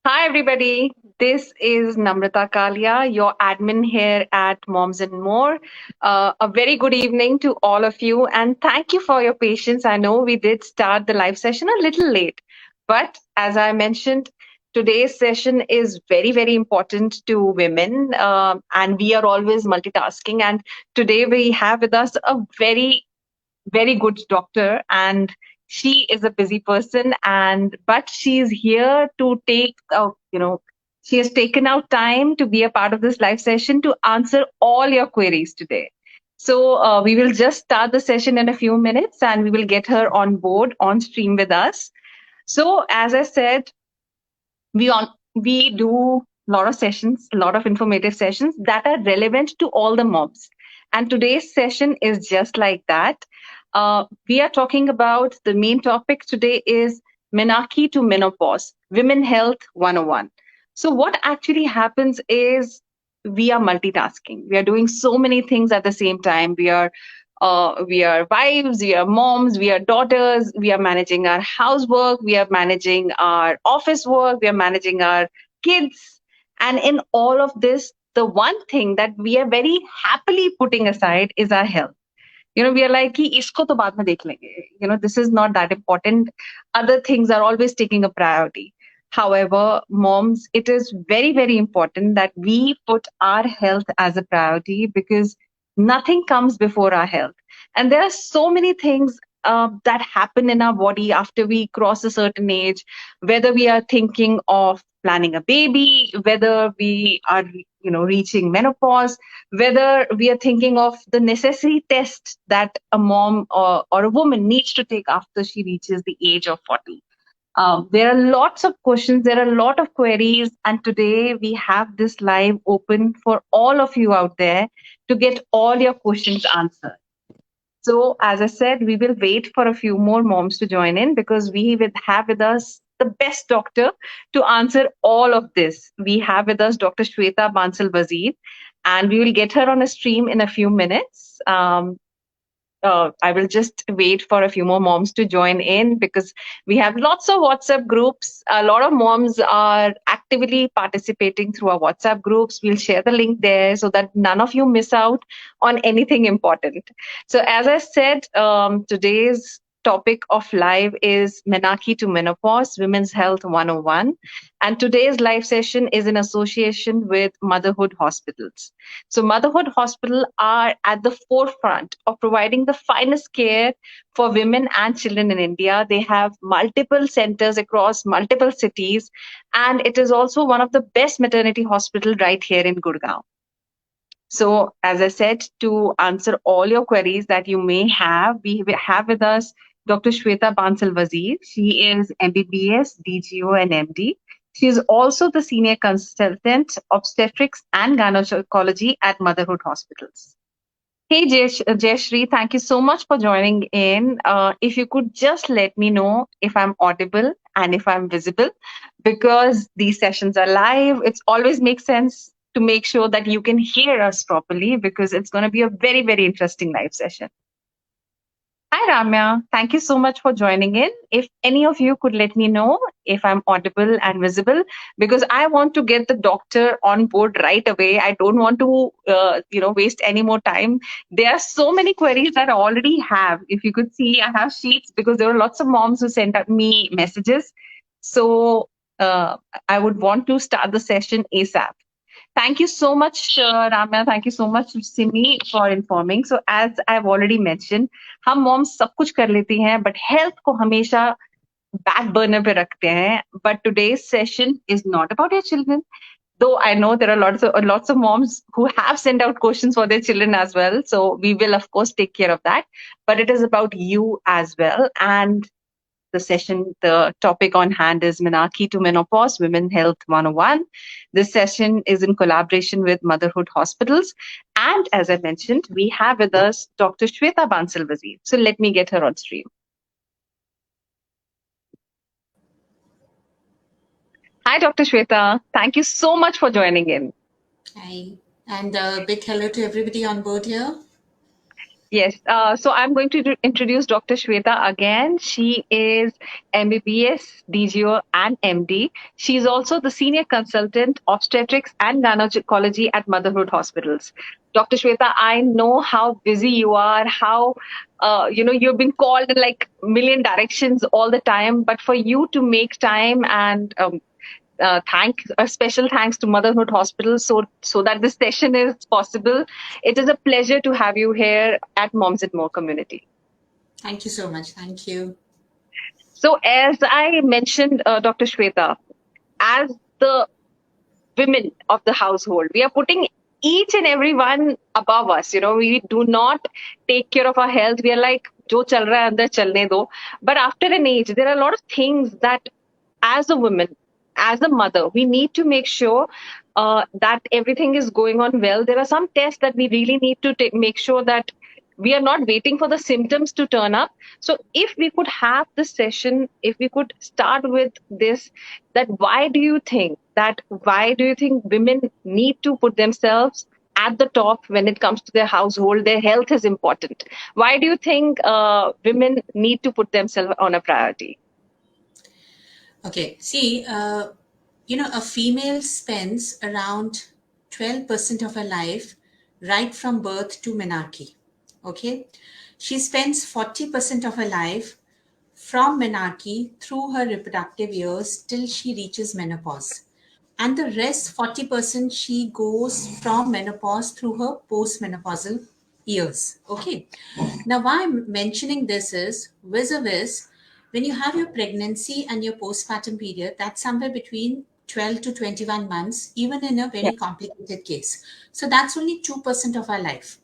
Hi, everybody. This is Namrata Kalia, your admin here at Moms and More. A very good evening to all of you, and thank you for your patience. I know we did start the live session a little late, but as I mentioned, today's session is very, very important to women, and we are always multitasking. And today we have with us a very good doctor, and she is a busy person, and but she's here to take she has taken out time to be a part of this live session to answer all your queries today. So we will just start the session in a few minutes, and we will get her on board on stream with us. So as I said, we do a lot of sessions, a lot of informative sessions that are relevant to all the moms. And today's session is just like that. We are talking about the main topic today is menarche to menopause, women health 101. So what actually happens is we are multitasking. We are doing so many things at the same time. We are wives, we are moms, we are daughters, we are managing our housework, we are managing our office work, we are managing our kids. And in all of this, the one thing that we are very happily putting aside is our health. We are like, "Ki isko to baad mein dekh lenge." This is not that important. Other things are always taking a priority. However, moms, it is very, very important that we put our health as a priority because nothing comes before our health. And there are so many things that happen in our body after we cross a certain age, whether we are thinking of planning a baby, whether we are, reaching menopause, whether we are thinking of the necessary test that a mom or a woman needs to take after she reaches the age of 40. There are lots of questions, there are a lot of queries, and today we have this live open for all of you out there to get all your questions answered. So, as I said, we will wait for a few more moms to join in because we will have with us the best doctor to answer all of this. We have with us Dr. Shweta Wazir, and we will get her on a stream in a few minutes. I will just wait for a few more moms to join in because we have lots of WhatsApp groups. A lot of moms are actively participating through our WhatsApp groups. We'll share the link there so that none of you miss out on anything important. So, as I said, today's topic of live is menarche to menopause, women's health 101. And today's live session is in association with Motherhood Hospitals. So Motherhood Hospital are at the forefront of providing the finest care for women and children in India. They have multiple centers across multiple cities, and it is also one of the best maternity hospital right here in Gurgaon. So, as I said, to answer all your queries that you may have, we have with us Dr. Shweta Wazir. She is MBBS, DGO, and MD. She is also the senior consultant obstetrics and gynecology at Motherhood Hospitals. Hey, Jayashri, thank you so much for joining in. If you could just let me know if I'm audible and if I'm visible, because these sessions are live, it always makes sense to make sure that you can hear us properly because it's going to be a very, very interesting live session. Hi, Ramya. Thank you so much for joining in. If any of you could let me know if I'm audible and visible, because I want to get the doctor on board right away. I don't want to, waste any more time. There are so many queries that I already have. If you could see, I have sheets because there were lots of moms who sent me messages. So I would want to start the session ASAP. Thank you so much, Ramya. Thank you so much, Simi, for informing. So, as I've already mentioned, हम moms सब कुछ कर लेती हैं, but health को हमेशा back burner पे रखते हैं. But today's session is not about your children. Though I know there are lots of moms who have sent out questions for their children as well. So we will of course take care of that. But it is about you as well. And the topic on hand is Menarche to Menopause, Women Health 101. This session is in collaboration with Motherhood Hospitals. And as I mentioned, we have with us Dr. Shweta Wazir. So let me get her on stream. Hi, Dr. Shweta. Thank you so much for joining in. Hi, and a big hello to everybody on board here. Yes. So I'm going to introduce Dr. Shweta again. She is MBBS, DGO, and MD. She's also the senior consultant obstetrics and gynecology at Motherhood Hospitals. Dr. Shweta, I know how busy you are, how you've been called in like million directions all the time. But for you to make time and thank a special thanks to Motherhood Hospital so that this session is possible. It is a pleasure to have you here at Moms and More community. Thank you so much. Thank you. So as I mentioned, Dr. Shweta, as the women of the household, we are putting each and every one above us. We do not take care of our health. We are like, jo chal raha hai andar chalne do. But after an age, there are a lot of things that as a woman, as a mother, we need to make sure that everything is going on well. There are some tests that we really need to make sure that we are not waiting for the symptoms to turn up. So if we could have this session, if we could start with this, that why do you think women need to put themselves at the top when it comes to their household? Their health is important. Why do you think women need to put themselves on a priority? Okay, see, a female spends around 12% of her life right from birth to menarche. Okay, she spends 40% of her life from menarche through her reproductive years till she reaches menopause. And the rest 40% she goes from menopause through her postmenopausal years. Okay. Now, why I'm mentioning this is vis-a-vis when you have your pregnancy and your postpartum period, that's somewhere between 12 to 21 months, even in a Yeah. very complicated case. So that's only 2% of our life.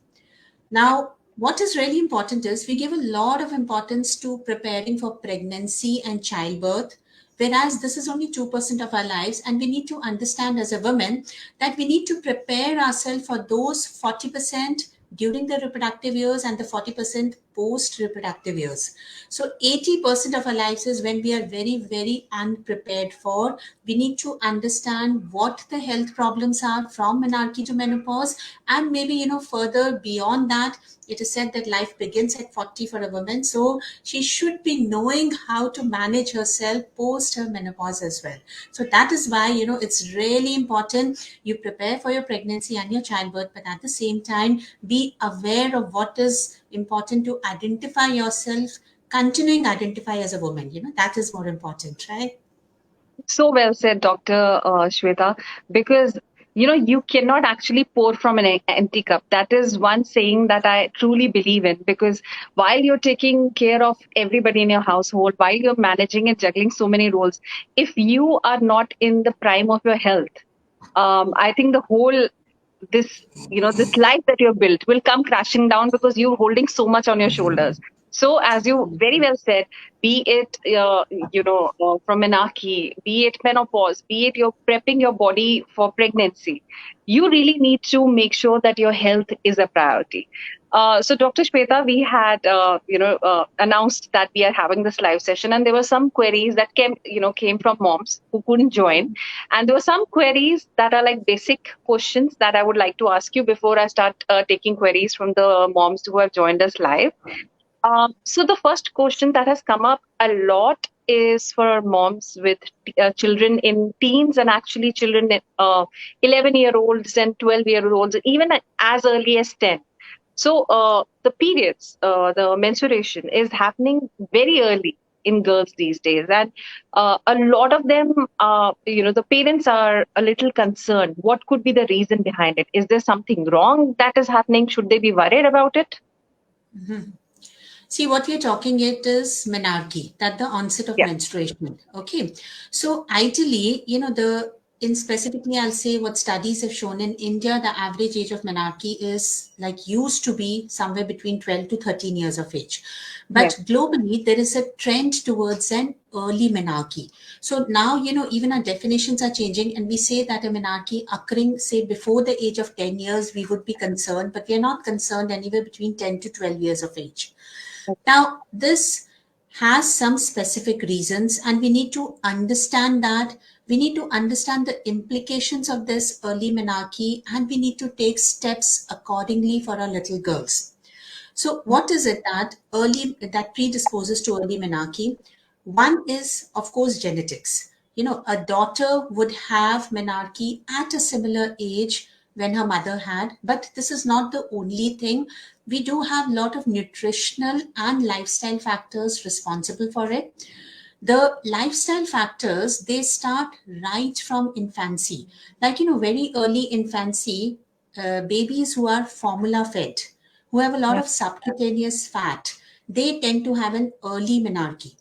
Now, what is really important is we give a lot of importance to preparing for pregnancy and childbirth, whereas this is only 2% of our lives. And we need to understand as a woman that we need to prepare ourselves for those 40% during the reproductive years and the 40% post reproductive years. So 80% of our lives is when we are very, very unprepared for. We need to understand what the health problems are from menarche to menopause, and maybe further beyond that. It is said that life begins at 40 for a woman, so she should be knowing how to manage herself post her menopause as well. So that is why it's really important you prepare for your pregnancy and your childbirth, but at the same time be aware of what is important to identify yourself, continuing identify as a woman. That is more important, right? So well said, Dr. Shweta, because you cannot actually pour from an empty cup. That is one saying that I truly believe in, because while you're taking care of everybody in your household, while you're managing and juggling so many roles, if you are not in the prime of your health, I think the whole this life that you've built will come crashing down because you're holding so much on your shoulders. So as you very well said, be it from menarche, be it menopause, be it you're prepping your body for pregnancy, you really need to make sure that your health is a priority. So Dr. Shweta, we had announced that we are having this live session, and there were some queries that came from moms who couldn't join, and there were some queries that are like basic questions that I would like to ask you before I start taking queries from the moms who have joined us live. So the first question that has come up a lot is for moms with children in teens, and actually children 11-year-olds and 12-year-olds, even as early as 10. So the periods, the menstruation is happening very early in girls these days, and a lot of them, the parents are a little concerned. What could be the reason behind it? Is there something wrong that is happening? Should they be worried about it? Mhm. See, what we're talking it is menarche, that the onset of Yeah, menstruation. Okay. So ideally, in specifically, I'll say what studies have shown in India, the average age of menarche is like used to be somewhere between 12 to 13 years of age. yeah, But globally, there is a trend towards an early menarche. So now, even our definitions are changing, and we say that a menarche occurring, say, before the age of 10 years, we would be concerned, but we are not concerned anywhere between 10 to 12 years of age. Now, this has some specific reasons, and we need to understand that. We need to understand the implications of this early menarche, and we need to take steps accordingly for our little girls. So what is it that predisposes to early menarche? One is, of course, genetics. A daughter would have menarche at a similar age when her mother had, but this is not the only thing. We do have a lot of nutritional and lifestyle factors responsible for it. The lifestyle factors, they start right from infancy. Like, very early infancy, babies who are formula fed, who have a lot Yeah. of subcutaneous fat, they tend to have an early menarche.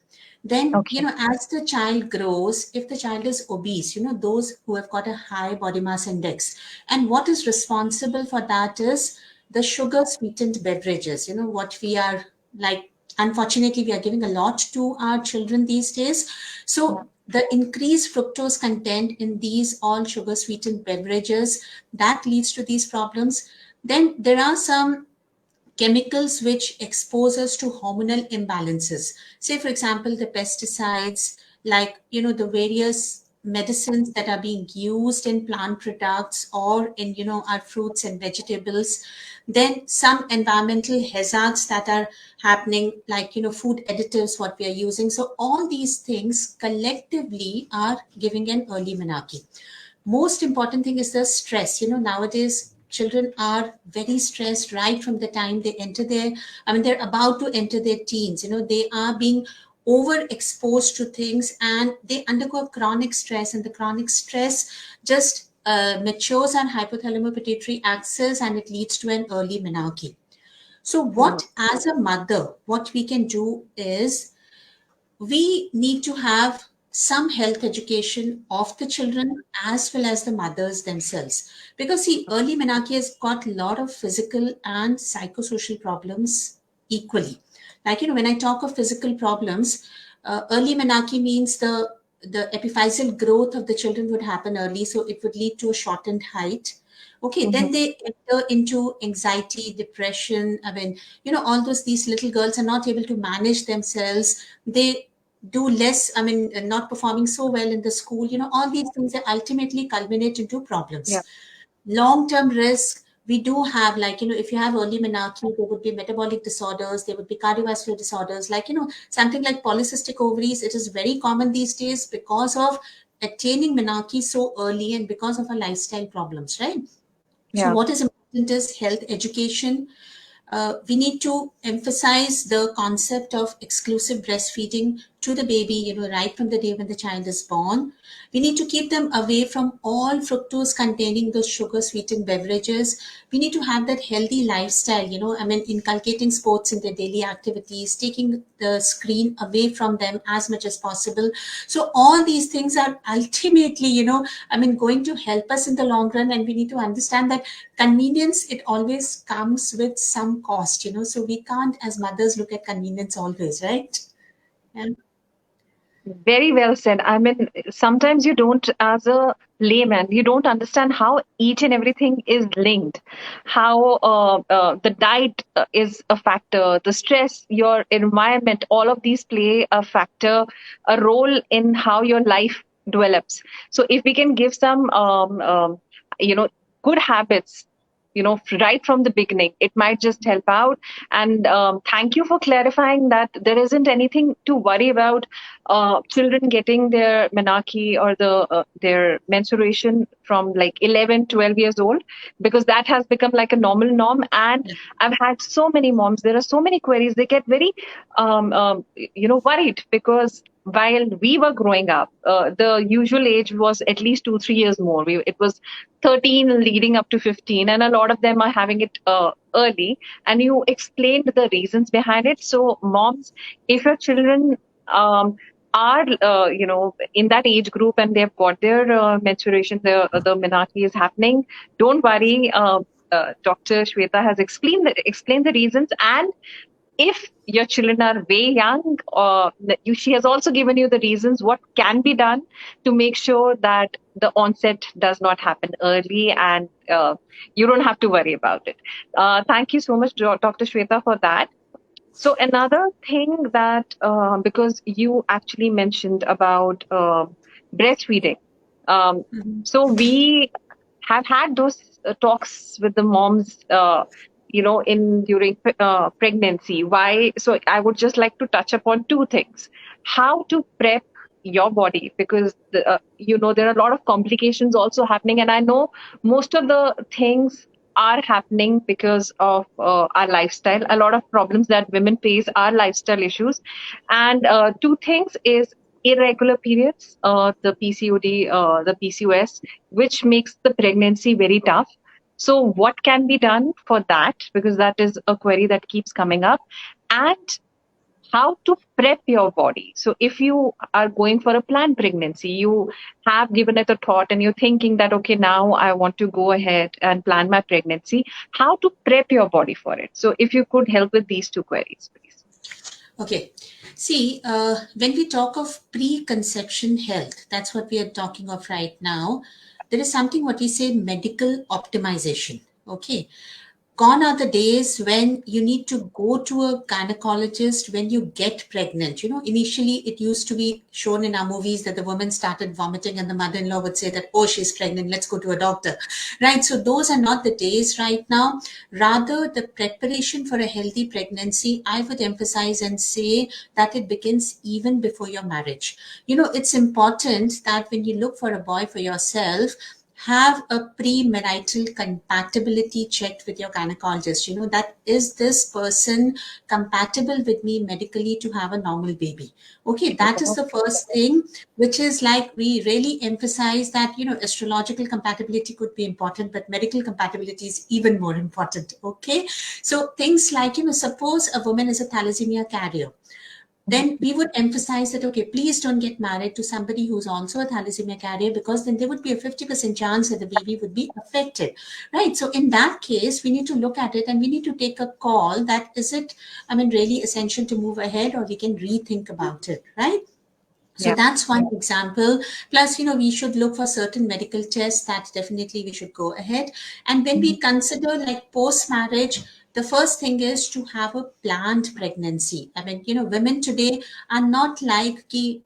Then, Okay. as the child grows, if the child is obese, those who have got a high body mass index, and what is responsible for that is the sugar sweetened beverages, what we are like, unfortunately, we are giving a lot to our children these days. Yeah. So, the increased fructose content in these all sugar sweetened beverages, that leads to these problems. Then there are some chemicals which expose us to hormonal imbalances. Say, for example, the pesticides, like, the various medicines that are being used in plant products or in, our fruits and vegetables. Then some environmental hazards that are happening, like, food additives, what we are using. So all these things collectively are giving an early menarche. Most important thing is the stress. Nowadays children are very stressed right from the time they enter their, they're about to enter their teens. They are being overexposed to things, and they undergo chronic stress, and the chronic stress just matures on hypothalamic pituitary axis, and it leads to an early menarche. So Yeah. what, as a mother, what we can do is we need to have some health education of the children as well as the mothers themselves, because see, early menarche has got a lot of physical and psychosocial problems equally. Like, when I talk of physical problems, early menarche means the epiphyseal growth of the children would happen early, so it would lead to a shortened height. Okay, then Mhm. they enter into anxiety, depression. All these little girls are not able to manage themselves. They do less, not performing so well in the school. All these things that ultimately culminate into Yeah. problems. Long term risk, we do have, like, if you have early menarche, there would be metabolic disorders, there would be cardiovascular disorders, like, something like polycystic ovaries. It is very common these days because of attaining menarche so early and because of our lifestyle problems, right? So Yeah. what is important is health education. We need to emphasize the concept of exclusive breastfeeding to the baby, right from the day when the child is born. We need to keep them away from all fructose containing those sugar sweetened beverages. We need to have that healthy lifestyle, inculcating sports in their daily activities, taking the screen away from them as much as possible. So all these things are ultimately, going to help us in the long run. And we need to understand that convenience, it always comes with some cost, so we can't as mothers look at convenience always, right? Yeah. Very well said. I mean, sometimes you don't, as a layman, you don't understand how each and everything is linked. How the diet is a factor, the stress, your environment, all of these play a factor, a role in how your life develops. So if we can give some, you know, good habits, right from the beginning, it might just help out. And thank you for clarifying that there isn't anything to worry about children getting their menarche or their menstruation from like 11, 12 years old, because that has become like a normal norm. And I've had so many moms, there are so many queries, they get very worried, because while we were growing up, the usual age was at least 2, 3 years more. It was 13 leading up to 15, and a lot of them are having it early. And you explained the reasons behind it. So moms, if your children are in that age group and they've got their menstruation, the menarche is happening, don't worry. Dr. Shweta has explained the reasons. And if your children are way young, she has also given you the reasons what can be done to make sure that the onset does not happen early, and you don't have to worry about it. Thank you so much, Dr. Shweta, for that. So another thing that, because you actually mentioned about breastfeeding, Mhm. so we have had those talks with the moms. in during pregnancy. Why? So I would just like to touch upon two things: how to prep your body, because there are a lot of complications also happening, and I know most of the things are happening because of our lifestyle. A lot of problems that women face are lifestyle issues, and two things is irregular periods, the PCOD, the PCOS, which makes the pregnancy very tough. So, what can be done for that? Because that is a query that keeps coming up. And how to prep your body. So, if you are going for a planned pregnancy, you have given it a thought and you're thinking that, okay, now I want to go ahead and plan my pregnancy, how to prep your body for it. So, if you could help with these two queries, please. Okay. See, when we talk of preconception health, that's what we are talking of right now. There is something what we say medical optimization. Okay. Gone are the days when you need to go to a gynecologist when you get pregnant. Initially it used to be shown in our movies that the woman started vomiting and the mother-in-law would say that, oh, she's pregnant, let's go to a doctor. Right? So those are not the days right now. Rather, the preparation for a healthy pregnancy, I would emphasize and say that it begins even before your marriage. It's important that when you look for a boy for yourself, have a premarital compatibility checked with your gynecologist. That is this person compatible with me medically to have a normal baby. Okay, that is the first thing, which is like we really emphasize that, astrological compatibility could be important, but medical compatibility is even more important. Okay, so things like, suppose a woman is a thalassemia carrier, then we would emphasize that, okay, please don't get married to somebody who's also a thalassemia carrier, because then there would be a 50% chance that the baby would be affected, right? So in that case, we need to look at it and we need to take a call that is it, really essential to move ahead, or we can rethink about it, right? So Yeah. that's one example. Plus, we should look for certain medical tests that definitely we should go ahead. And when we consider like post-marriage, the first thing is to have a planned pregnancy. Women today are not like ki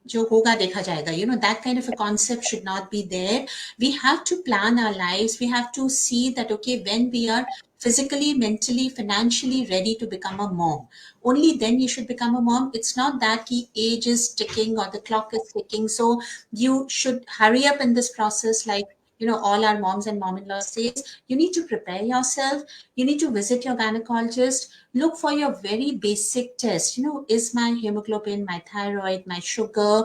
जो होगा देखा जाएगा, that kind of a concept should not be there. We have to plan our lives. We have to see that, okay, when we are physically, mentally, financially ready to become a mom, only then you should become a mom. It's not that the age is ticking or the clock is ticking, so you should hurry up in this process. Like, all our moms and mom-in-law says, you need to prepare yourself. You need to visit your gynecologist. Look for your very basic test. Is my hemoglobin, my thyroid, my sugar,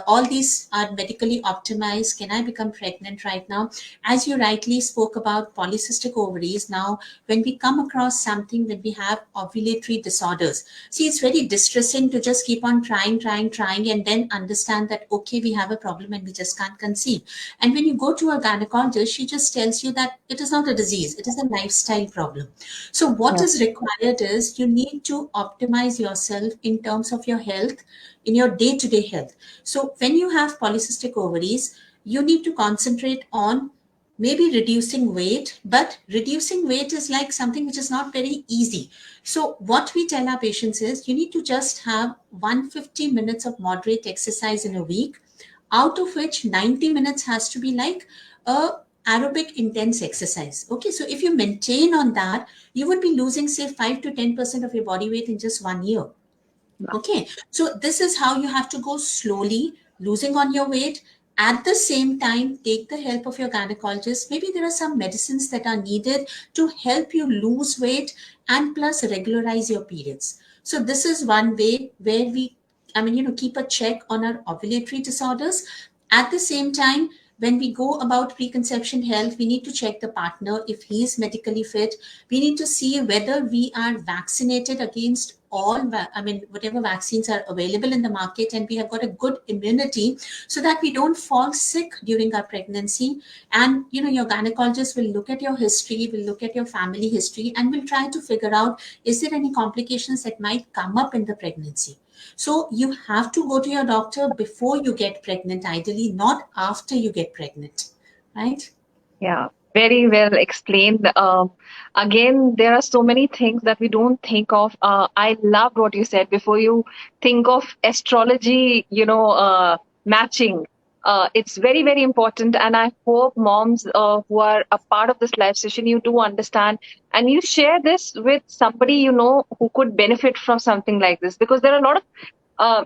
all these are medically optimized. Can I become pregnant right now? As you rightly spoke about polycystic ovaries, now when we come across something, when we have ovulatory disorders, see, it's very distressing to just keep on trying, and then understand that, okay, we have a problem and we just can't conceive. And when you go to a gynecologist, she just tells you that it is not a disease, it is a lifestyle problem. So what Yeah. is required is you need to optimize yourself in terms of your health, in your day-to-day health. So when you have polycystic ovaries, you need to concentrate on maybe reducing weight, but reducing weight is like something which is not very easy. So what we tell our patients is you need to just have 150 minutes of moderate exercise in a week, out of which 90 minutes has to be like a aerobic intense exercise. Okay, so if you maintain on that, you would be losing say 5 to 10% of your body weight in just 1 year. Okay, so this is how you have to go slowly, losing on your weight. At the same time, take the help of your gynecologist. Maybe there are some medicines that are needed to help you lose weight and plus regularize your periods. So this is one way where we, keep a check on our ovulatory disorders. At the same time, when we go about preconception health, we need to check the partner if he is medically fit. We need to see whether we are vaccinated against whatever vaccines are available in the market, and we have got a good immunity so that we don't fall sick during our pregnancy. And, your gynecologist will look at your history, will look at your family history, and will try to figure out, is there any complications that might come up in the pregnancy? So you have to go to your doctor before you get pregnant, ideally, not after you get pregnant, right? Yeah, very well explained. Again, there are so many things that we don't think of. I loved what you said before you think of astrology, matching. It's very, very important. And I hope moms who are a part of this live session, you do understand and you share this with somebody you know who could benefit from something like this. Because there are a lot of,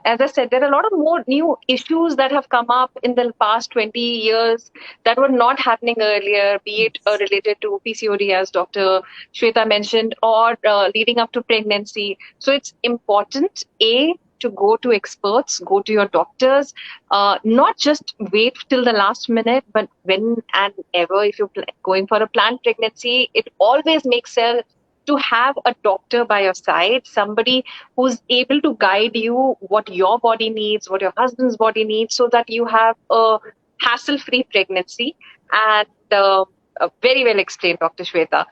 as I said, there are a lot of more new issues that have come up in the past 20 years that were not happening earlier, be it related to PCOD, as Dr. Shweta mentioned, or leading up to pregnancy. So it's important, A, to go to experts, go to your doctors, not just wait till the last minute, but when and ever, if you're going for a planned pregnancy, it always makes sense to have a doctor by your side, somebody who's able to guide you what your body needs, what your husband's body needs, so that you have a hassle-free pregnancy. And very well explained, Dr. Shweta.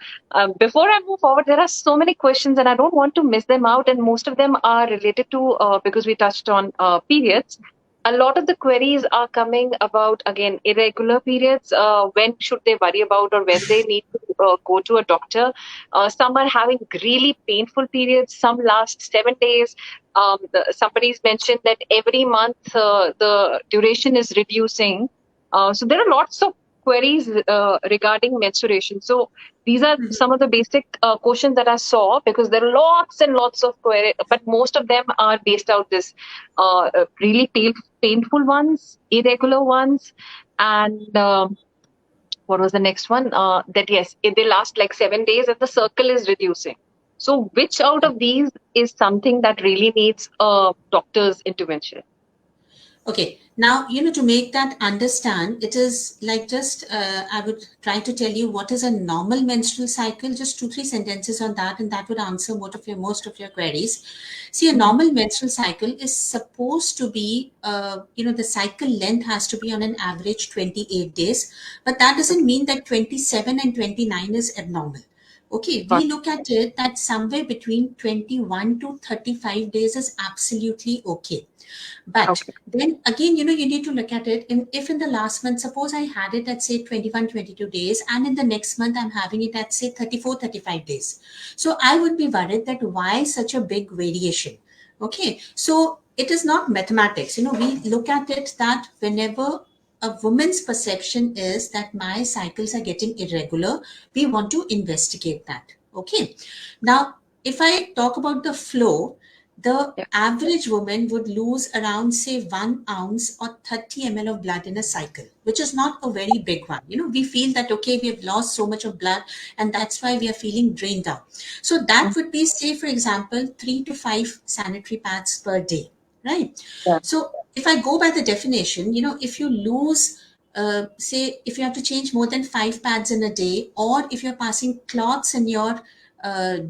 Before I move forward, there are so many questions, and I don't want to miss them out. And most of them are related to, because we touched on periods. A lot of the queries are coming about, again, irregular periods. When should they worry about, or when they need to go to a doctor? Some are having really painful periods. Some last 7 days. Somebody's mentioned that every month the duration is reducing. So there are lots of queries regarding menstruation. So these are some of the basic questions that I saw, because there are lots and lots of queries, but most of them are based out this really painful ones, irregular ones, and what was the next one? That yes, they last like 7 days and the circle is reducing. So which out of these is something that really needs a doctor's intervention? Okay, now, to make that understand, it is like just, I would try to tell you what is a normal menstrual cycle, just 2, 3 sentences on that, and that would answer most of your queries. See, a normal menstrual cycle is supposed to be, the cycle length has to be on an average 28 days, but that doesn't mean that 27 and 29 is abnormal. Okay, we look at it that somewhere between 21 to 35 days is absolutely okay. But Okay. then again, you need to look at it. If in the last month, suppose I had it at say 21, 22 days, and in the next month, I'm having it at say 34, 35 days. So I would be worried that why such a big variation? Okay. So it is not mathematics. We look at it that whenever a woman's perception is that my cycles are getting irregular, we want to investigate that. Okay. Now, if I talk about the flow, the Yeah. average woman would lose around say 1 ounce or 30 ml of blood in a cycle, which is not a very big one. We feel that okay, we have lost so much of blood and that's why we are feeling drained out. So that would be say, for example, 3 to 5 sanitary pads per day, right? Yeah. So if I go by the definition, if you lose say if you have to change more than 5 pads in a day, or if you're passing clots in your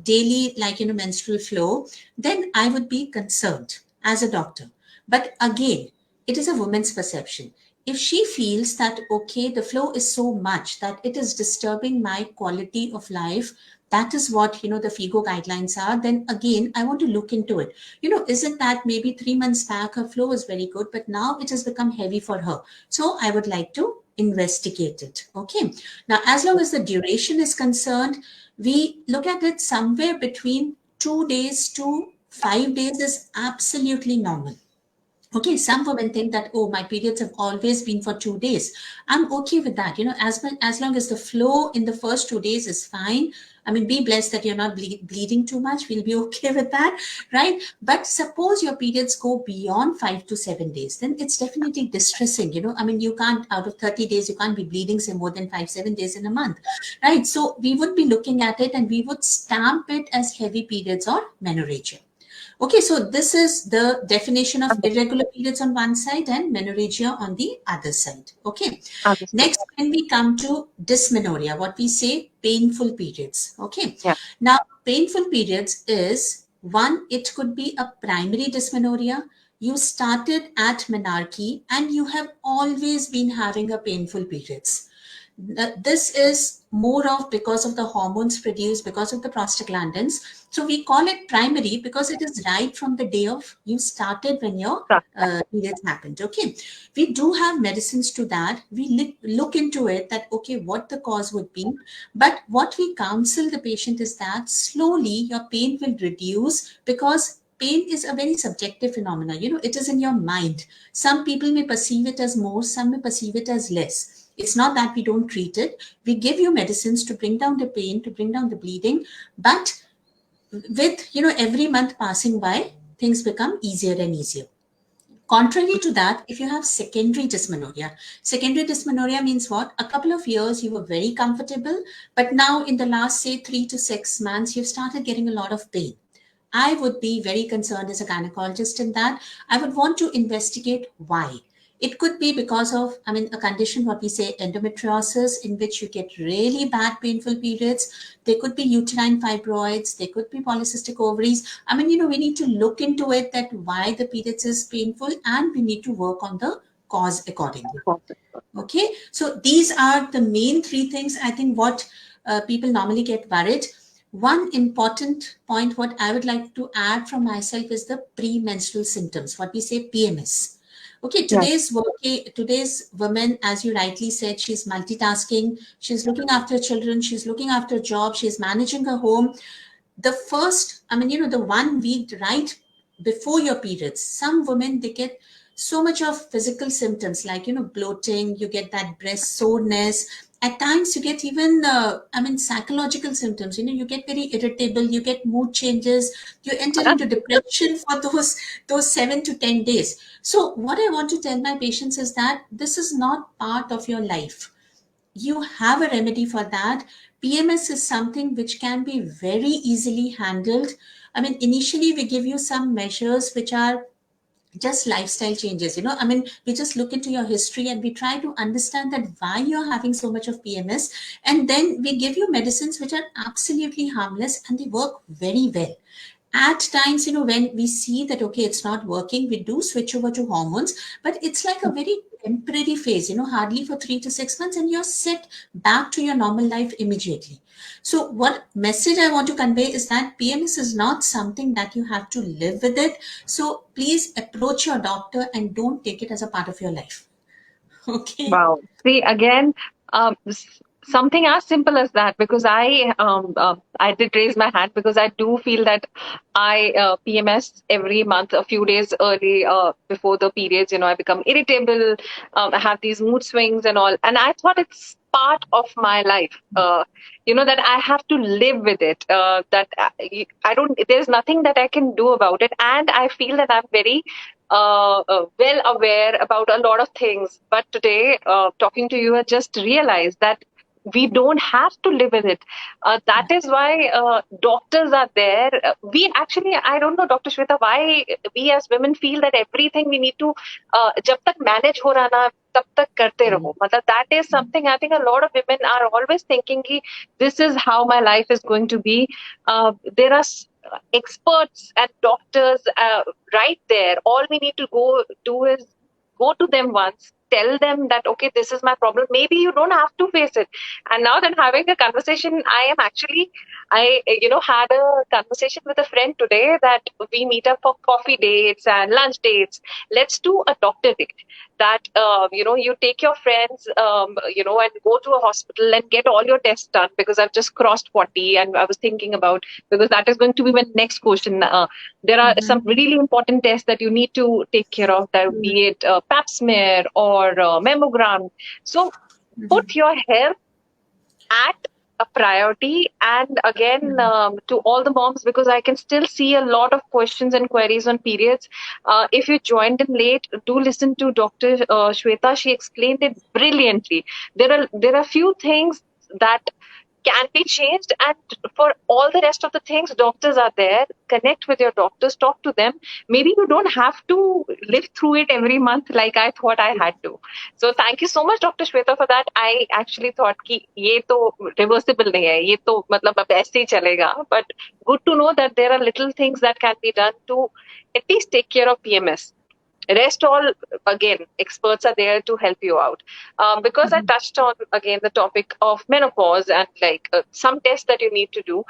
daily like menstrual flow, then I would be concerned as a doctor. But again, it is a woman's perception. If she feels that okay, the flow is so much that it is disturbing my quality of life, that is what the FIGO guidelines are, then again I want to look into it. Isn't that maybe 3 months back her flow was very good, but now it has become heavy for her, so I would like to investigate it. Okay, now as long as the duration is concerned, we look at it somewhere between 2 days to 5 days is absolutely normal. Okay, some women think that, oh, my periods have always been for 2 days. I'm okay with that. As long as the flow in the first 2 days is fine. I mean, be blessed that you're not bleeding too much. We'll be okay with that, right? But suppose your periods go beyond 5 to 7 days, then it's definitely distressing. I mean, you can't, out of 30 days, you can't be bleeding, say, more than 5, 7 days in a month, right? So we would be looking at it and we would stamp it as heavy periods or menorrhagia. Okay, so this is the definition of irregular periods on one side and menorrhagia on the other side. Okay, Understood. next, when we come to dysmenorrhea, what we say painful periods. Okay, Yeah. now painful periods is one, it could be a primary dysmenorrhea. You started at menarche and you have always been having a painful periods. This is more of because of the hormones produced because of the prostaglandins. So we call it primary because it is right from the day of you started when your periods happened. Okay, we do have medicines to that. We look into it that okay, what the cause would be, but what we counsel the patient is that slowly your pain will reduce because pain is a very subjective phenomenon. It is in your mind. Some people may perceive it as more, some may perceive it as less. It's not that we don't treat it. We give you medicines to bring down the pain, to bring down the bleeding, but with every month passing by, things become easier and easier. Contrary to that, if you have secondary dysmenorrhea means what? A couple of years you were very comfortable, but now in the last, say, 3 to 6 months, you've started getting a lot of pain. I would be very concerned as a gynecologist in that. I would want to investigate why. It could be because of, a condition, what we say, endometriosis, in which you get really bad, painful periods. There could be uterine fibroids. There could be polycystic ovaries. We need to look into it, that why the periods is painful, and we need to work on the cause accordingly. Okay. So these are the main three things, I think, what people normally get worried. One important point, what I would like to add from myself, is the premenstrual symptoms, what we say PMS. Okay, today's woman, as you rightly said, she's multitasking, she's looking after children, she's looking after job, she's managing her home. The first, the 1 week right before your periods, some women, they get so much of physical symptoms like, bloating, you get that breast soreness. At times you get even, psychological symptoms, you get very irritable, you get mood changes, you enter into depression for those 7 to 10 days. So what I want to tell my patients is that this is not part of your life. You have a remedy for that. PMS is something which can be very easily handled. Initially we give you some measures which are just lifestyle changes. We just look into your history and we try to understand that why you're having so much of PMS, and then we give you medicines which are absolutely harmless and they work very well. At times, when we see that, okay, it's not working, we do switch over to hormones, but it's like a very temporary phase, hardly for 3 to 6 months, and you're set back to your normal life immediately. So what message I want to convey is that PMS is not something that you have to live with it. So please approach your doctor and don't take it as a part of your life. Okay. Wow. See, again, something as simple as that, because I did raise my hand because I do feel that I PMS every month, a few days early before the periods. I become irritable, I have these mood swings and all, and I thought it's part of my life. That I have to live with it. That I don't. There's nothing that I can do about it, and I feel that I'm very well aware about a lot of things. But today, talking to you, I just realized that we don't have to live with it. That is why doctors are there. We actually, I don't know, Dr. Shweta, why we as women feel that everything we need to, jab tak manage ho raha na, tab tak karte raho. That is something I think a lot of women are always thinking, ki, this is how my life is going to be. There are experts and doctors right there. All we need to do is go to them once, tell them that, okay, this is my problem. Maybe you don't have to face it. And now that having a conversation, I had a conversation with a friend today that we meet up for coffee dates and lunch dates. Let's do a doctor date. That, you take your friends, and go to a hospital and get all your tests done, because I've just crossed 40 and I was thinking about, because that is going to be my next question. There are some really important tests that you need to take care of, that be it pap smear or mammogram. So put your health at a priority. And again, to all the moms, because I can still see a lot of questions and queries on periods. If you joined in late, do listen to Dr. Shweta. She explained it brilliantly. There are few things that can be changed, and for all the rest of the things, doctors are there. Connect with your doctors, talk to them. Maybe you don't have to live through it every month like I thought I had to. So thank you so much, Dr. Shweta, for that. I actually thought कि ये तो reversible नहीं है, ये तो मतलब अब ऐसे ही चलेगा. But good to know that there are little things that can be done to at least take care of PMS. Rest all, again, experts are there to help you out. Because I touched on, again, the topic of menopause and some tests that you need to do.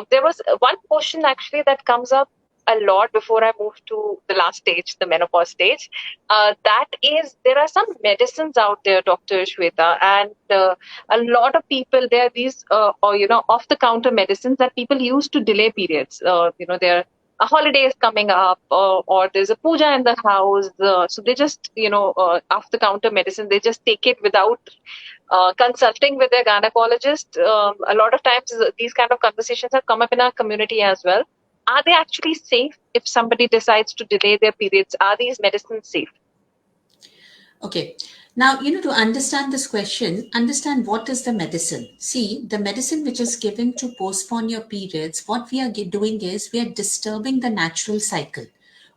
There was one question actually that comes up a lot before I move to the last stage, the menopause stage. That is, there are some medicines out there, Dr. Shweta, and a lot of people, there are these, off-the-counter medicines that people use to delay periods. They're a holiday is coming up, or there's a puja in the house. So they just, after counter medicine, they just take it without consulting with their gynecologist. A lot of times, these kind of conversations have come up in our community as well. Are they actually safe if somebody decides to delay their periods? Are these medicines safe? Okay. Now, to understand this question, understand what is the medicine. See, the medicine which is given to postpone your periods, what we are doing is we are disturbing the natural cycle.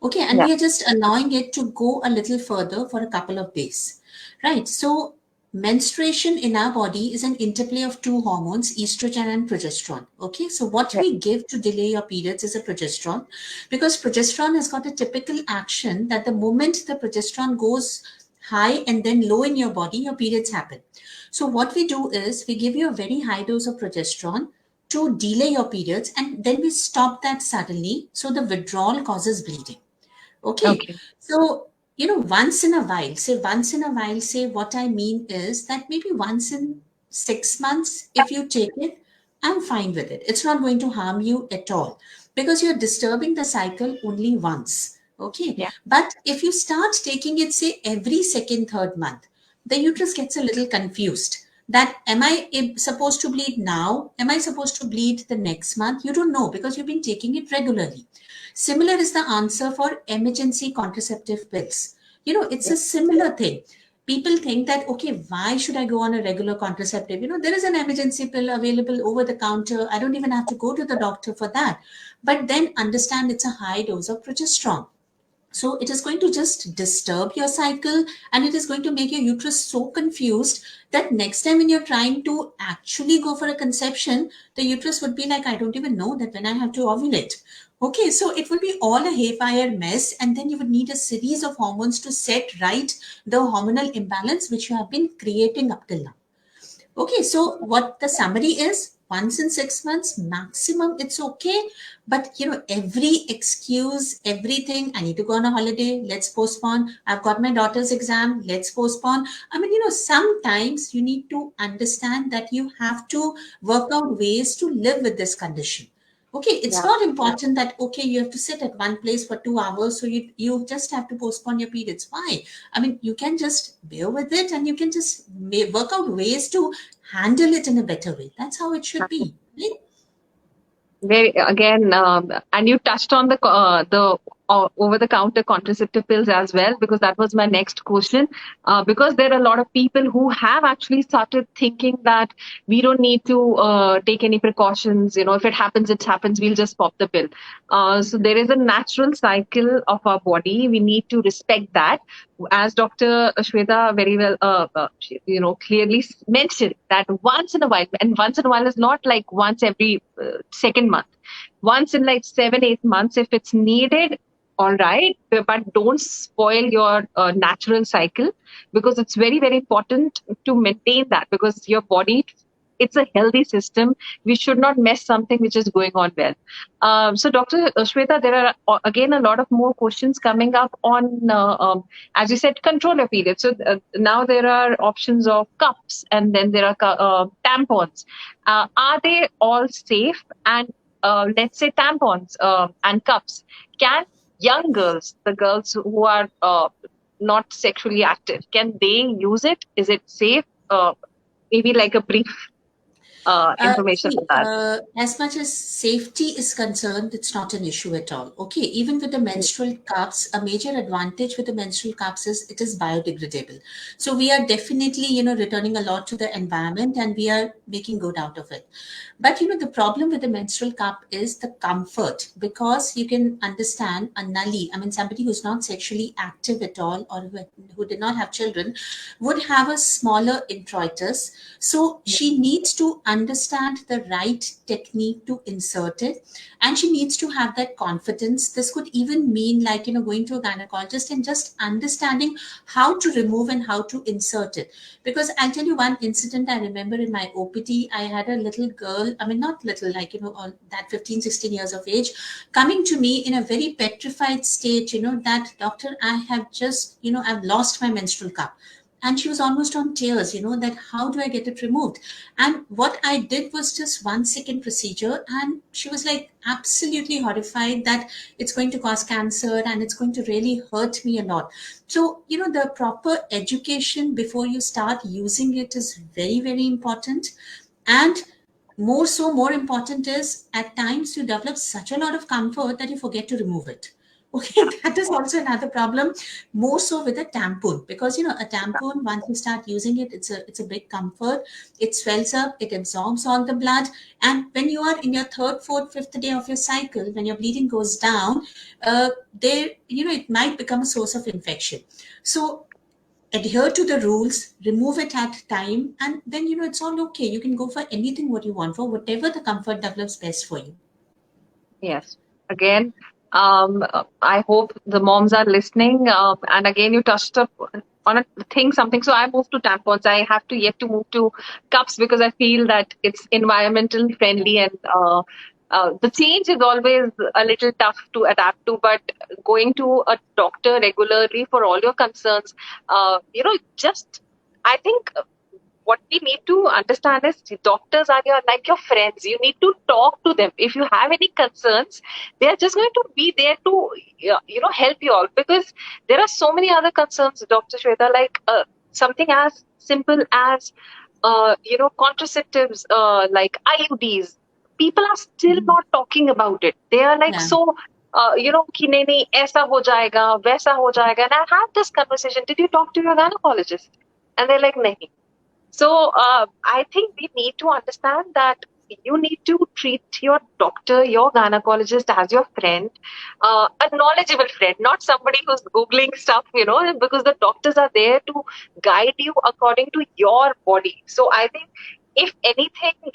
Okay. And Yeah. we are just allowing it to go a little further for a couple of days. Right. So, menstruation in our body is an interplay of two hormones, estrogen and progesterone. Okay. So, what Yeah. we give to delay your periods is a progesterone, because progesterone has got a typical action that the moment the progesterone goes high and then low in your body, your periods happen. So what we do is we give you a very high dose of progesterone to delay your periods, and then we stop that suddenly. So the withdrawal causes bleeding. Okay. Okay. So, once in a while, say what I mean is that maybe once in 6 months, if you take it, I'm fine with it. It's not going to harm you at all because you're disturbing the cycle only once. Okay. Yeah. But if you start taking it, say, every second, third month, the uterus gets a little confused. That am I supposed to bleed now? Am I supposed to bleed the next month? You don't know because you've been taking it regularly. Similar is the answer for emergency contraceptive pills. It's Yeah. a similar thing. People think that, okay, why should I go on a regular contraceptive? There is an emergency pill available over the counter. I don't even have to go to the doctor for that. But then understand it's a high dose of progesterone. So it is going to just disturb your cycle, and it is going to make your uterus so confused that next time when you're trying to actually go for a conception, the uterus would be like, I don't even know that when I have to ovulate. Okay, so it would be all a haywire mess, and then you would need a series of hormones to set right the hormonal imbalance which you have been creating up till now. Okay, so what the summary is, once in 6 months maximum, it's okay. But every excuse, everything, I need to go on a holiday, let's postpone. I've got my daughter's exam, let's postpone. I mean, sometimes you need to understand that you have to work out ways to live with this condition. Okay, it's Yeah. not important that, okay, you have to sit at one place for 2 hours, so you just have to postpone your periods. Why? I mean, you can just bear with it, and you can just work out ways to handle it in a better way. That's how it should be, right? Very again, and you touched on the over-the-counter contraceptive pills as well, because that was my next question. Because there are a lot of people who have actually started thinking that we don't need to take any precautions. If it happens, it happens. We'll just pop the pill. So there is a natural cycle of our body. We need to respect that. As Dr. Shweta very well, clearly mentioned that once in a while, and once in a while is not like once every second month, once in like 7, 8 months, if it's needed, all right, but don't spoil your natural cycle, because it's very, very important to maintain that, because your body, it's a healthy system. We should not mess something which is going on well. So, Dr. Shweta, there are again a lot of more questions coming up on, as you said, control your period. So now there are options of cups, and then there are tampons. Are they all safe? And let's say tampons and cups, can young girls, the girls who are not sexually active, can they use it? Is it safe? Maybe like a brief information on that. As much as safety is concerned, it's not an issue at all. Okay, even with the menstrual cups, a major advantage with the menstrual cups is it is biodegradable. So we are definitely, returning a lot to the environment, and we are making good out of it. But the problem with the menstrual cup is the comfort, because you can understand a nully, I mean, somebody who's not sexually active at all, or who did not have children, would have a smaller introitus. So she needs to understand the right technique to insert it, and she needs to have that confidence. This could even mean like, going to a gynecologist and just understanding how to remove and how to insert it. Because I'll tell you one incident I remember in my OPD. I had a little girl, I mean, not little, like, on that 15, 16 years of age, coming to me in a very petrified state, that doctor, I have just, I've lost my menstrual cup. and she was almost on tears, that how do I get it removed? And what I did was just 1 second procedure, and she was like absolutely horrified that it's going to cause cancer and it's going to really hurt me a lot. So, the proper education before you start using it is very, very important. And more important is, at times you develop such a lot of comfort that you forget to remove it. Okay, that is also another problem. More so with a tampon, because a tampon, once you start using it, it's a big comfort. It swells up, it absorbs all the blood, and when you are in your third, fourth, fifth day of your cycle, when your bleeding goes down, there it might become a source of infection. So adhere to the rules, remove it at time, and then it's all okay. You can go for anything what you want, for whatever the comfort develops best for you. Yes. Again, I hope the moms are listening. And again, you touched up on a thing, something. So I moved to tampons. I have to yet to move to cups because I feel that it's environmental friendly, and the change is always a little tough to adapt to. But going to a doctor regularly for all your concerns, just I think what we need to understand is doctors are like your friends. You need to talk to them. If you have any concerns, they are just going to be there to help you out, because there are so many other concerns, Dr. Shweta, like something as simple as contraceptives, like IUDs. People are still not talking about it. They are like, Yeah. so कि नहीं नहीं ऐसा हो जाएगा वैसा हो जाएगा, and I have this conversation, did you talk to your gynecologist? And they're like, nahi. So I think we need to understand that you need to treat your doctor, your gynecologist as your friend, a knowledgeable friend, not somebody who's Googling stuff, because the doctors are there to guide you according to your body. So I think if anything,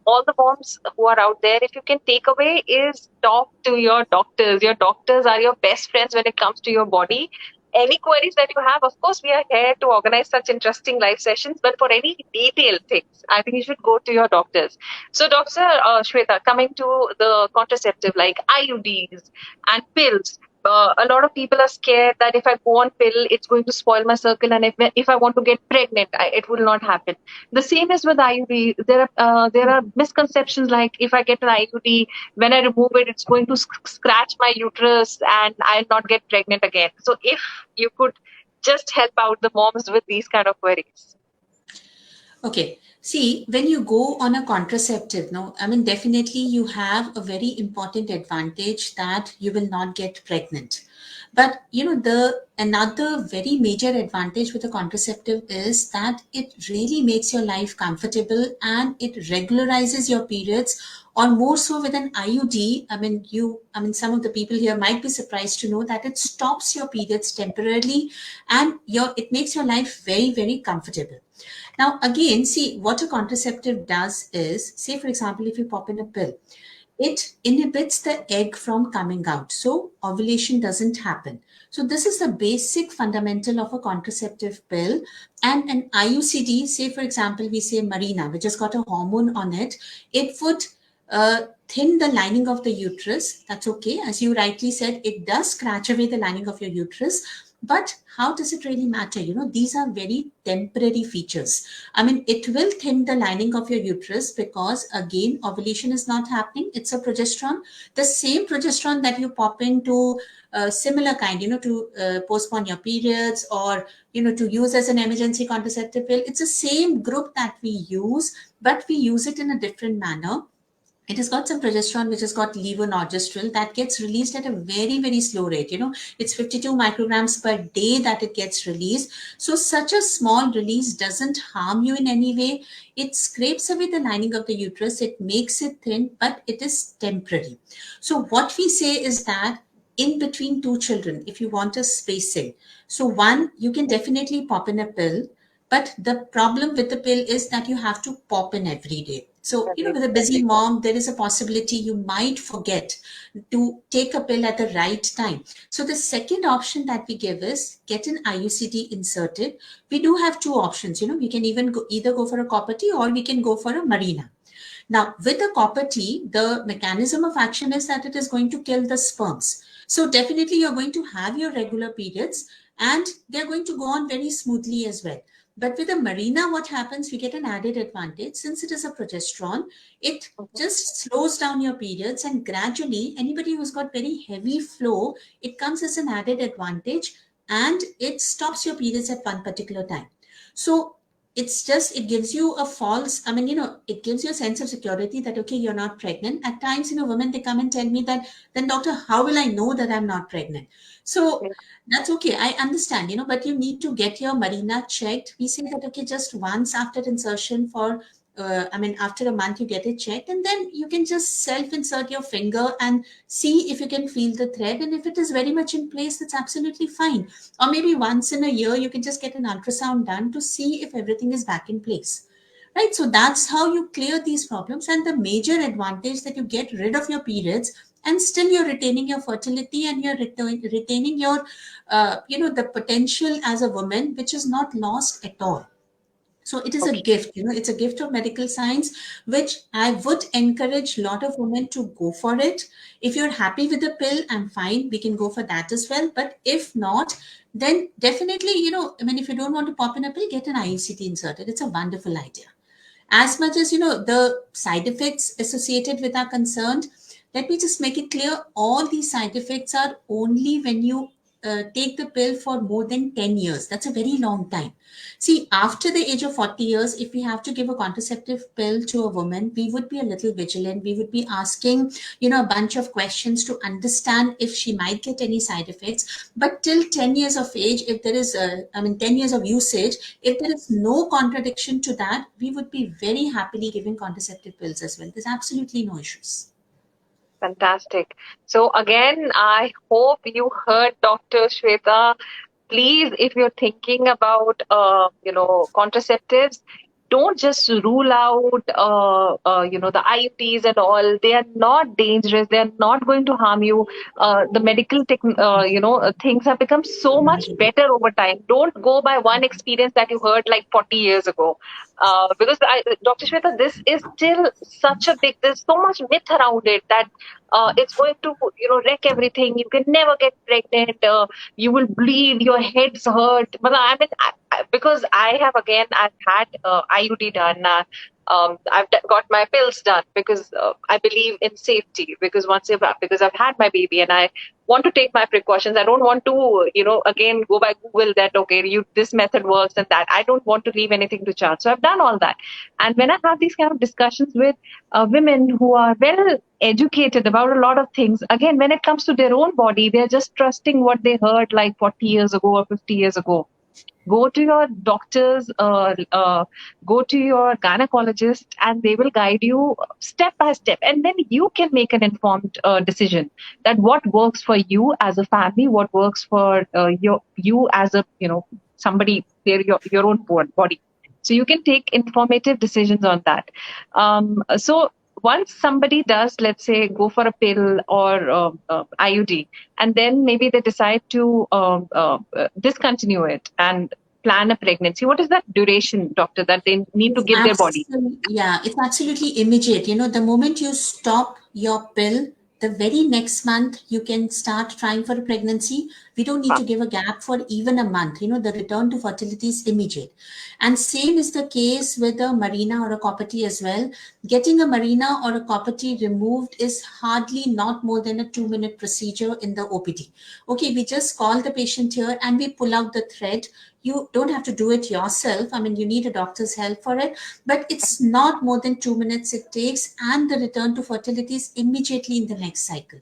all the moms who are out there, if you can take away is talk to your doctors. Your doctors are your best friends when it comes to your body. Any queries that you have, of course, we are here to organize such interesting live sessions. But for any detailed things, I think you should go to your doctors. So, Dr. Shweta, coming to the contraceptive like IUDs and pills, a lot of people are scared that if I go on pill, it's going to spoil my circle, and if I want to get pregnant, it will not happen. The same is with IUD. There are misconceptions like if I get an IUD, when I remove it, it's going to scratch my uterus and I'll not get pregnant again. So if you could just help out the moms with these kind of queries. Okay. See, when you go on a contraceptive, no, I mean, definitely you have a very important advantage that you will not get pregnant. But the another very major advantage with a contraceptive is that it really makes your life comfortable, and it regularizes your periods. Or more so with an IUD, some of the people here might be surprised to know that it stops your periods temporarily, and it makes your life very, very comfortable. Now, again, see what a contraceptive does is, say, for example, if you pop in a pill, it inhibits the egg from coming out. So ovulation doesn't happen. So this is the basic fundamental of a contraceptive pill. And an IUCD, say, for example, we say Marina, which has got a hormone on it, it would thin the lining of the uterus. That's okay. As you rightly said, it does scratch away the lining of your uterus. But how does it really matter? These are very temporary features. I mean, it will thin the lining of your uterus because, again, ovulation is not happening. It's a progesterone. The same progesterone that you pop into similar kind, to postpone your periods, or, to use as an emergency contraceptive pill. It's the same group that we use, but we use it in a different manner. It has got some progesterone, which has got levonorgestrel, that gets released at a very, very slow rate. It's 52 micrograms per day that it gets released. So such a small release doesn't harm you in any way. It scrapes away the lining of the uterus. It makes it thin, but it is temporary. So what we say is that in between two children, if you want a spacing, so one, you can definitely pop in a pill, but the problem with the pill is that you have to pop in every day. So, with a busy mom, there is a possibility you might forget to take a pill at the right time. So the second option that we give is get an IUCD inserted. We do have two options. We can even either go for a copper T, or we can go for a Marina. Now, with the copper T, the mechanism of action is that it is going to kill the sperms. So definitely you're going to have your regular periods, and they're going to go on very smoothly as well. But with the Marina, what happens, we get an added advantage. Since it is a progesterone, it just slows down your periods, and gradually, anybody who's got very heavy flow, it comes as an added advantage, and it stops your periods at one particular time. So it's just, it gives you a false, I mean, it gives you a sense of security that, okay, you're not pregnant. At times, women, they come and tell me that, then doctor, how will I know that I'm not pregnant? So that's okay. I understand, but you need to get your Marina checked. We say that, okay, just once after insertion for, after a month, you get it checked, and then you can just self-insert your finger and see if you can feel the thread. And if it is very much in place, that's absolutely fine. Or maybe once in a year, you can just get an ultrasound done to see if everything is back in place. Right? So that's how you clear these problems. And the major advantage that you get rid of your periods, and still you're retaining your fertility, and you're retaining your, the potential as a woman, which is not lost at all. So it is a Okay. gift, it's a gift of medical science, which I would encourage a lot of women to go for it. If you're happy with the pill, I'm fine, we can go for that as well. But if not, then definitely, if you don't want to pop in a pill, get an IUCT inserted. It's a wonderful idea. As much as the side effects associated with are concerned, let me just make it clear, all these side effects are only when you take the pill for more than 10 years. That's a very long time. See, after the age of 40 years, if we have to give a contraceptive pill to a woman, we would be a little vigilant. We would be asking, a bunch of questions to understand if she might get any side effects. But till 10 years of age, if there is 10 years of usage, if there is no contradiction to that, we would be very happily giving contraceptive pills as well. There's absolutely no issues. Fantastic. So again, I hope you heard Dr. Shweta. Please, if you're thinking about, contraceptives, don't just rule out, the IUDs and all. They are not dangerous. They are not going to harm you. The medical things have become so much better over time. Don't go by one experience that you heard like 40 years ago. Because Dr. Shweta, this is still such a big, there's so much myth around it that it's going to, wreck everything. You can never get pregnant. You will bleed, your head's hurt. But because I've had IUD done. Got my pills done because I believe in safety. Because because I've had my baby and I want to take my precautions. I don't want to, again go by Google that okay, this method works and that. I don't want to leave anything to chance. So I've done all that. And when I have these kind of discussions with women who are well educated about a lot of things, again, when it comes to their own body, they're just trusting what they heard like 40 years ago or 50 years ago. Go to your doctors, go to your gynecologist, and they will guide you step by step. And then you can make an informed decision that what works for you as a family, what works for you as a somebody, your own body. So you can take informative decisions on that. So once somebody does, let's say, go for a pill or IUD, and then maybe they decide to discontinue it and plan a pregnancy, what is that duration, doctor, that they need to give their body? It's absolutely immediate. The moment you stop your pill, the very next month you can start trying for a pregnancy. We don't need to give a gap for even a month. The return to fertility is immediate. And same is the case with a Marina or a copper T as well. Getting a Marina or a copper T removed is hardly not more than a 2-minute procedure in the OPD. Okay, we just call the patient here and we pull out the thread. You don't have to do it yourself. You need a doctor's help for it, but it's not more than 2 minutes it takes, and the return to fertility is immediately in the next cycle.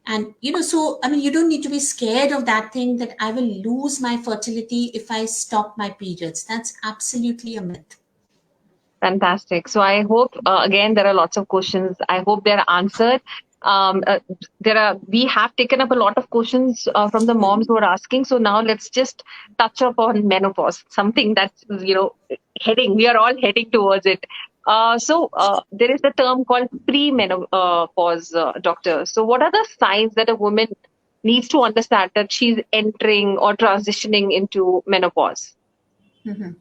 And so you don't need to be scared of that thing that I will lose my fertility if I stop my periods. That's absolutely a myth. Fantastic. So I hope, again, there are lots of questions. I hope they're answered. We have taken up a lot of questions from the moms who are asking. So now let's just touch upon menopause, something that's, we are all heading towards it. So there is a term called pre-menopause, doctor. So what are the signs that a woman needs to understand that she's entering or transitioning into menopause? Mm-hmm.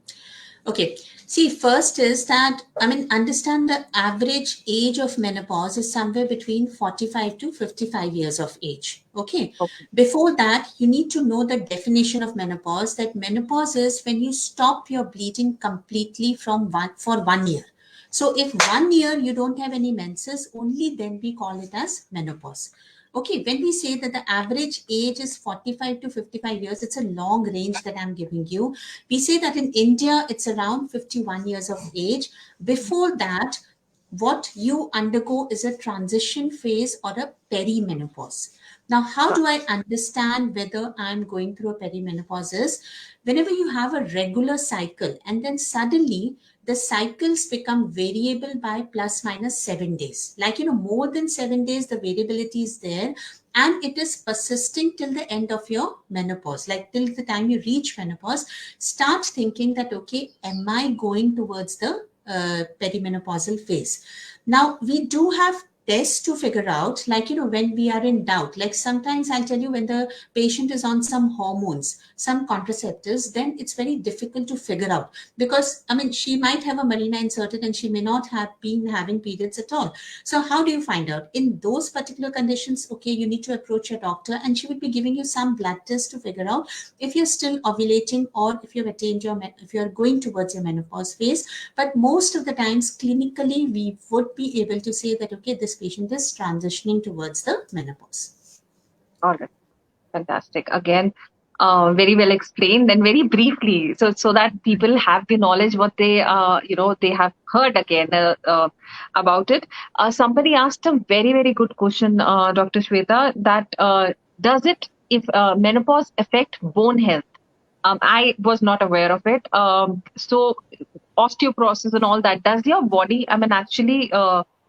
Okay. See, first is that, I mean, understand the average age of menopause is somewhere between 45 to 55 years of age. Okay. Okay. Before that, you need to know the definition of menopause. That menopause is when you stop your bleeding completely for 1 year. So if 1 year you don't have any menses, only then we call it as menopause. Okay, when we say that the average age is 45 to 55 years, it's a long range that I'm giving you. We say that in India, it's around 51 years of age. Before that, what you undergo is a transition phase or a perimenopause. Now, how Got do I understand whether I'm going through a perimenopause? Is whenever you have a regular cycle and then suddenly the cycles become variable by plus minus 7 days. Like, more than 7 days, the variability is there and it is persisting till the end of your menopause, like till the time you reach menopause. Start thinking that, okay, am I going towards the perimenopausal phase? Now, we do have tests to figure out, like, when we are in doubt. Like, sometimes I'll tell you, when the patient is on some hormones, some contraceptives, then it's very difficult to figure out, because, I mean, she might have a marina inserted and she may not have been having periods at all. So how do you find out? In those particular conditions, okay, you need to approach your doctor and she would be giving you some blood tests to figure out if you're still ovulating or if you've attained if you're going towards your menopause phase. But most of the times, clinically, we would be able to say that, okay, this patient is transitioning towards the menopause. All right. Fantastic. Again, very well explained and very briefly, so that people have the knowledge what they they have heard again about it. Somebody asked a very good question, Dr. Shweta, that does it if menopause affect bone health? I was not aware of it. So osteoporosis and all that. Does your body? I mean, actually,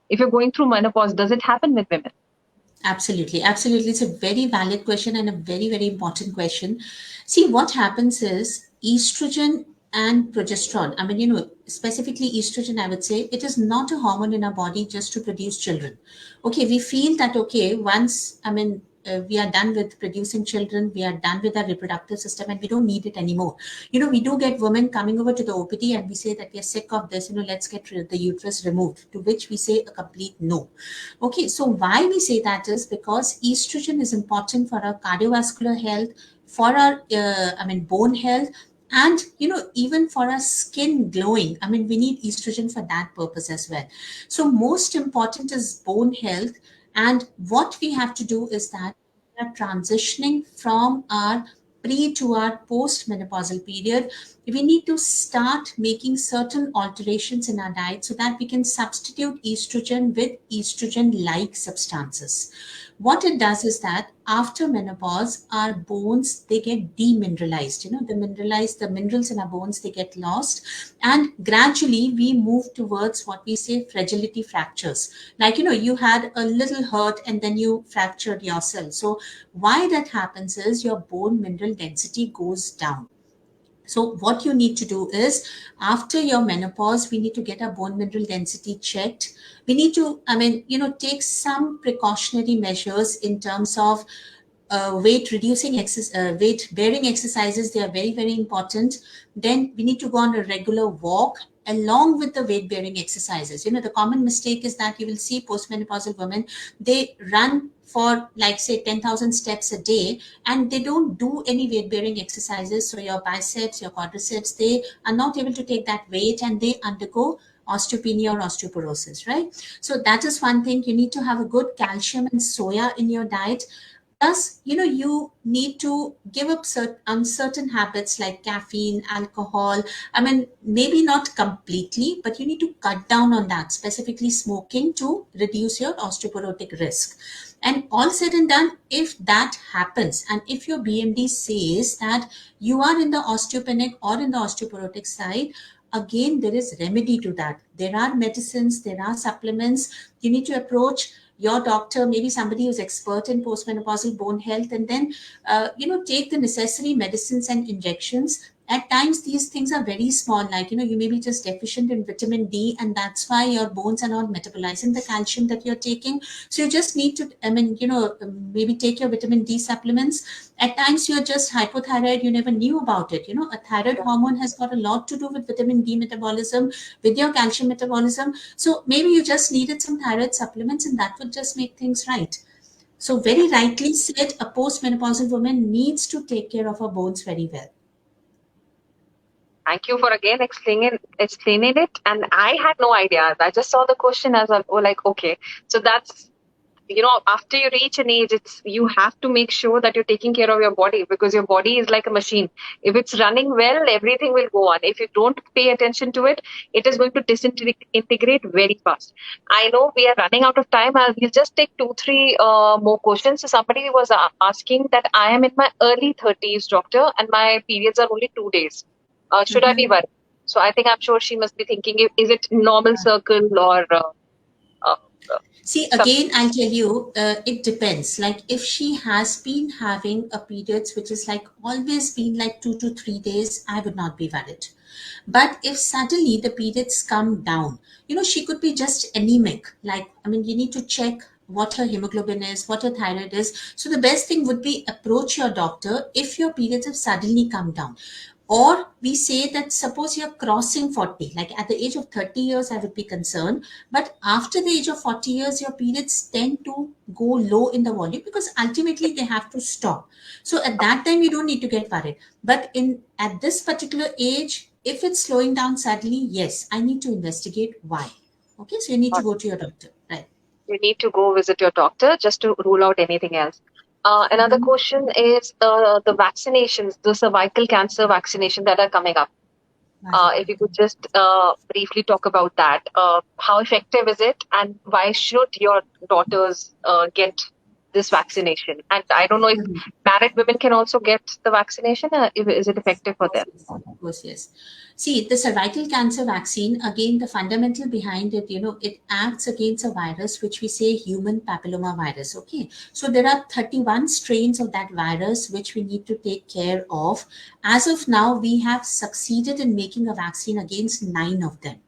if you're going through menopause, does it happen with women? Absolutely, absolutely. It's a very valid question and a very important question. See, what happens is estrogen and progesterone. I mean, specifically estrogen, I would say it is not a hormone in our body just to produce children. Okay, we feel that, okay, once, I mean, we are done with producing children, we are done with our reproductive system, and we don't need it anymore. We do get women coming over to the OPD and we say that we are sick of this, let's get the uterus removed, to which we say a complete no. Okay, so why we say that is because estrogen is important for our cardiovascular health, for our, bone health, and even for our skin glowing. I mean, we need estrogen for that purpose as well. So most important is bone health, and what we have to do is that we are transitioning from our pre to our post menopausal period. We need to start making certain alterations in our diet so that we can substitute estrogen with estrogen like substances. What it does is that after menopause, our bones, they get demineralized. The minerals in our bones, they get lost, and gradually we move towards what we say fragility fractures. Like, you had a little hurt and then you fractured yourself. So why that happens is your bone mineral density goes down. So what you need to do is, after your menopause, we need to get our bone mineral density checked. We need to, take some precautionary measures in terms of weight bearing exercises. They are very important. Then we need to go on a regular walk along with the weight bearing exercises. The common mistake is that you will see postmenopausal women, they run for, like, say 10,000 steps a day and they don't do any weight bearing exercises. So your biceps, your quadriceps, they are not able to take that weight and they undergo osteopenia or osteoporosis, right? So that is one thing. You need to have a good calcium and soya in your diet. Plus, you need to give up uncertain habits like caffeine, alcohol. I mean, maybe not completely, but you need to cut down on that, specifically smoking, to reduce your osteoporotic risk. And all said and done, if that happens, and if your BMD says that you are in the osteopenic or in the osteoporotic side, again, there is remedy to that. There are medicines, there are supplements. You need to approach your doctor, maybe somebody who's expert in postmenopausal bone health, and then take the necessary medicines and injections At times these things are very small, like you may be just deficient in vitamin D, and that's why your bones are not metabolizing the calcium that you're taking. So you just need to, maybe take your vitamin D supplements. At times you're just hypothyroid, you never knew about it. A thyroid hormone has got a lot to do with vitamin D metabolism, with your calcium metabolism. So maybe you just needed some thyroid supplements, and that would just make things right. So Yeah. very rightly said, a postmenopausal woman needs to take care of her bones very well. Thank you for again explaining it. And I had no idea. I just saw the question as well. Oh, like, okay. So that's, after you reach an age, you have to make sure that you're taking care of your body, because your body is like a machine. If it's running well, everything will go on. If you don't pay attention to it, it is going to disintegrate very fast. I know we are running out of time. We'll just take two, three more questions. So somebody was asking that I am in my early 30s, doctor, and my periods are only 2 days. Should I be Mhm. worried? So I think I'm sure she must be thinking, is it normal circle or uh, uh, See, something? again, I'll tell you, it depends. Like, if she has been having a periods which is like always been like 2 to 3 days, I would not be worried. But if suddenly the periods come down, she could be just anemic. Like, you need to check what her hemoglobin is, what her thyroid is. So the best thing would be approach your doctor if your periods have suddenly come down. Or we say that suppose you're crossing 40, like at the age of 30 years, I would be concerned. But after the age of 40 years, your periods tend to go low in the volume because ultimately they have to stop. So at that time, you don't need to get worried. But at this particular age, if it's slowing down suddenly, yes, I need to investigate why. Okay, so you need to go to your doctor, right? You need to go visit your doctor just to rule out anything else. Another Mhm. question is the vaccinations, the cervical cancer vaccination that are coming up. If you could just briefly talk about that. How effective is it, and why should your daughters get this vaccination? And I don't know if married women can also get the vaccination. Is it effective for them? Of course, yes. See, the cervical cancer vaccine, again, the fundamental behind it, it acts against a virus which we say human papilloma virus. Okay. So there are 31 strains of that virus which we need to take care of. As of now, we have succeeded in making a vaccine against 9 of them.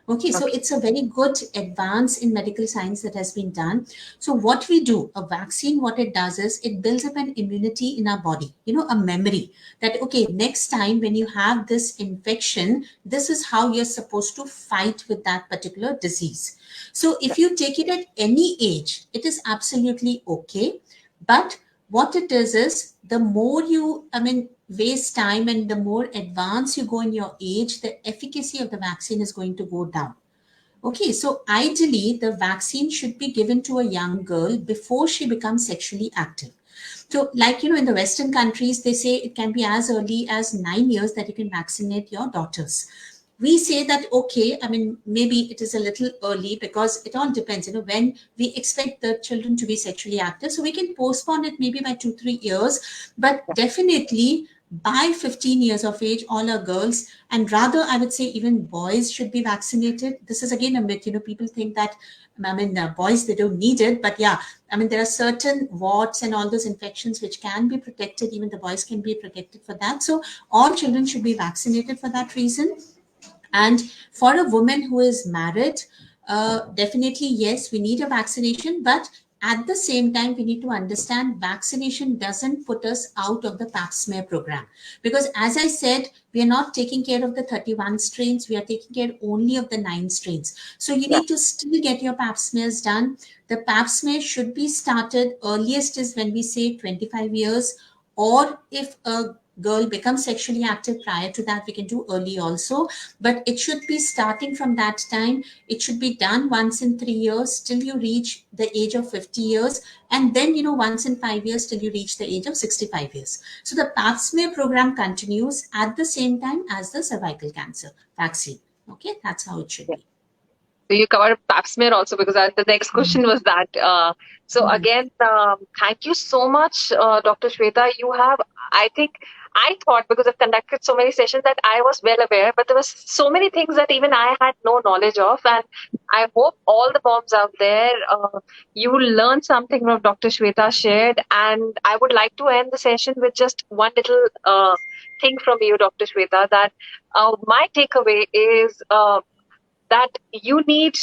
Okay, so Okay. it's a very good advance in medical science that has been done. So what we do, a vaccine, what it does is it builds up an immunity in our body, a memory that, okay, next time when you have this infection, this is how you're supposed to fight with that particular disease. So if you take it at any age, it is absolutely okay. But what it is the more you, waste time and the more advanced you go in your age, the efficacy of the vaccine is going to go down. Okay, so ideally, the vaccine should be given to a young girl before she becomes sexually active. So, like, in the Western countries, they say it can be as early as 9 years that you can vaccinate your daughters. We say that, okay, maybe it is a little early because it all depends, when we expect the children to be sexually active. So we can postpone it maybe by 2, 3 years, but definitely by 15 years of age, all our girls, and rather, I would say even boys should be vaccinated. This is again a myth, people think that, boys, they don't need it, but yeah, there are certain warts and all those infections which can be protected. Even the boys can be protected for that. So all children should be vaccinated for that reason. And for a woman who is married, definitely, yes, we need a vaccination. But at the same time, we need to understand vaccination doesn't put us out of the pap smear program. Because as I said, we are not taking care of the 31 strains, we are taking care only of the 9 strains. So you Yeah. need to still get your pap smears done. The pap smear should be started earliest is when we say 25 years, or if a girl becomes sexually active prior to that, we can do early also. But it should be starting from that time. It should be done once in 3 years till you reach the age of 50 years, and then once in 5 years till you reach the age of 65 years. So the pap smear program continues at the same time as the cervical cancer vaccine. Okay, that's how it should Yeah. be. So you covered pap smear also, because the next question was that. So Mhm. again, thank you so much, Dr. Shweta. You have, I think, I thought, because I've conducted so many sessions, that I was well aware, but there was so many things that even I had no knowledge of. And I hope all the moms out there, you will learn something from Dr. Shweta shared. And I would like to end the session with just one little thing from you, Dr. Shweta, that my takeaway is that you need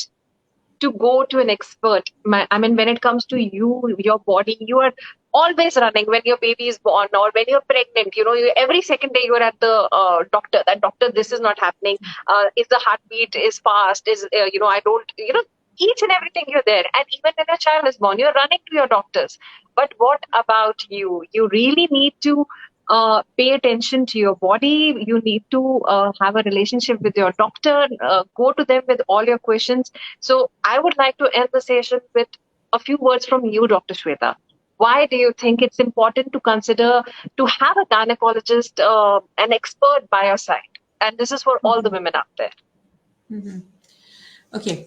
to go to an expert. I mean, when it comes to you, your body, you are always running when your baby is born or when you're pregnant. Every second day you're at the doctor. That doctor, this is not happening. Is the heartbeat is fast? I don't. Each and everything you're there. And even when a child is born, you're running to your doctors. But what about you? You really need to pay attention to your body. You need to have a relationship with your doctor. Go to them with all your questions. So I would like to end the session with a few words from you, Dr. Shweta. Why do you think it's important to consider to have a gynecologist, an expert by your side? And this is for all the women out there. Okay.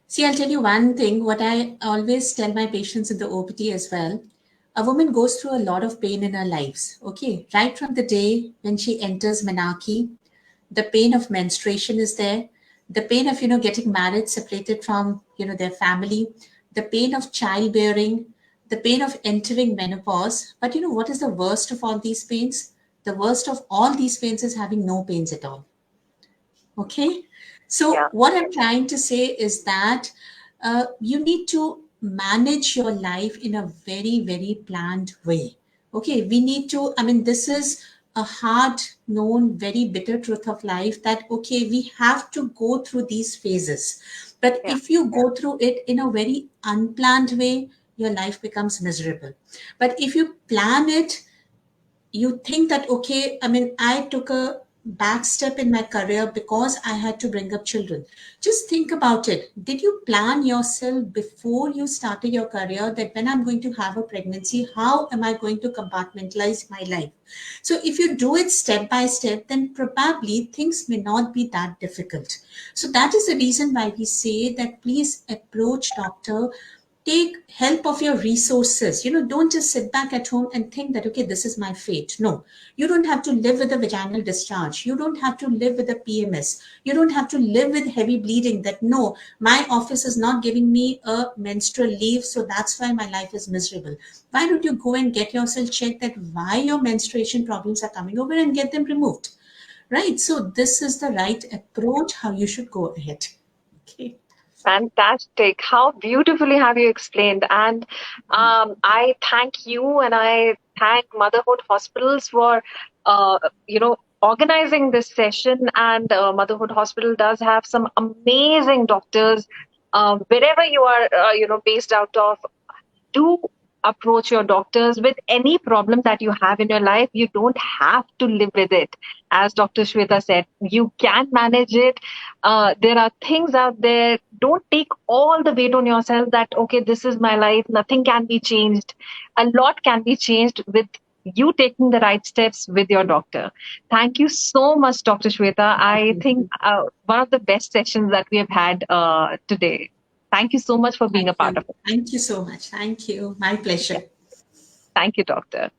See, I'll tell you one thing, what I always tell my patients in the OPT as well. A woman goes through a lot of pain in her lives, okay? Right from the day when she enters menarche, the pain of menstruation is there, the pain of, getting married, separated from, their family, the pain of childbearing, the pain of entering menopause. But what is the worst of all these pains? The worst of all these pains is having no pains at all. Okay. So what I'm trying to say is that you need to manage your life in a very, very planned way. Okay. We need to, this is a hard known, very bitter truth of life that, okay, we have to go through these phases. But if you go through it in a very unplanned way, your life becomes miserable. But if you plan it, you think that, okay, I took a back step in my career because I had to bring up children. Just think about it. Did you plan yourself before you started your career that when I'm going to have a pregnancy, how am I going to compartmentalize my life? So if you do it step by step, then probably things may not be that difficult. So that is the reason why we say that please approach doctor, take help of your resources. Don't just sit back at home and think that, okay, this is my fate. No, you don't have to live with a vaginal discharge. You don't have to live with a PMS. You don't have to live with heavy bleeding that, no, my office is not giving me a menstrual leave, so that's why my life is miserable. Why don't you go and get yourself checked that why your menstruation problems are coming over and get them removed? Right? So this is the right approach, how you should go ahead. Okay. Fantastic. How beautifully have you explained. And I thank you and I thank Motherhood Hospitals for, organizing this session. And Motherhood Hospital does have some amazing doctors. Wherever you are, based out of, do approach your doctors with any problem that you have in your life. You don't have to live with it. As Dr. Shweta said, you can manage it. There are things out there. Don't take all the weight on yourself that, okay, this is my life. Nothing can be changed. A lot can be changed with you taking the right steps with your doctor. Thank you so much, Dr. Shweta. I think one of the best sessions that we have had today. Thank you so much for being a part of it. Thank you so much. Thank you. My pleasure. Thank you, doctor.